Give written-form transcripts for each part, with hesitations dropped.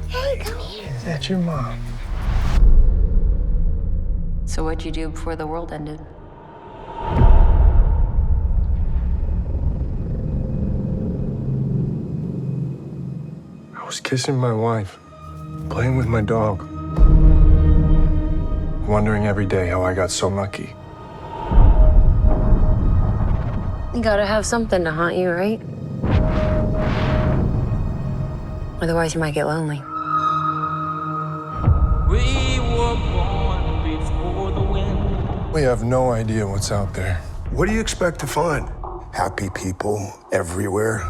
Hey, come here. That's your mom. So what'd you do before the world ended? I was kissing my wife, playing with my dog, wondering every day how I got so lucky. You gotta have something to haunt you, right? Otherwise, you might get lonely. We were born before the wind. We have no idea what's out there. What do you expect to find? Happy people everywhere.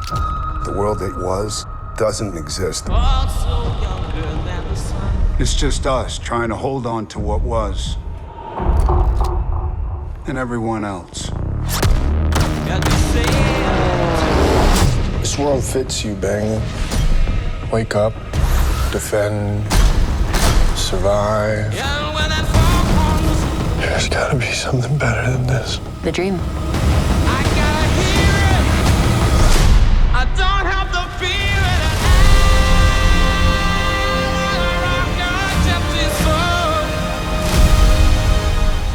The world that was doesn't exist. Also younger than the sun. It's just us trying to hold on to what was. And everyone else. Got to say This world fits you, Bang. Wake up, defend, survive. yeah, when that fall comes, There's gotta be something better than this. The dream. I gotta hear it. I don't have to feel it. I've got empty soul.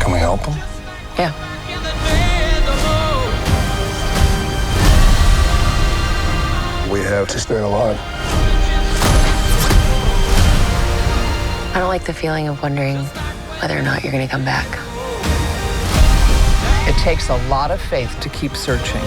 Can we help them? Yeah. In the day, the We have To stay alive. I don't like the feeling of wondering whether or not you're gonna come back. It takes a lot of faith to keep searching.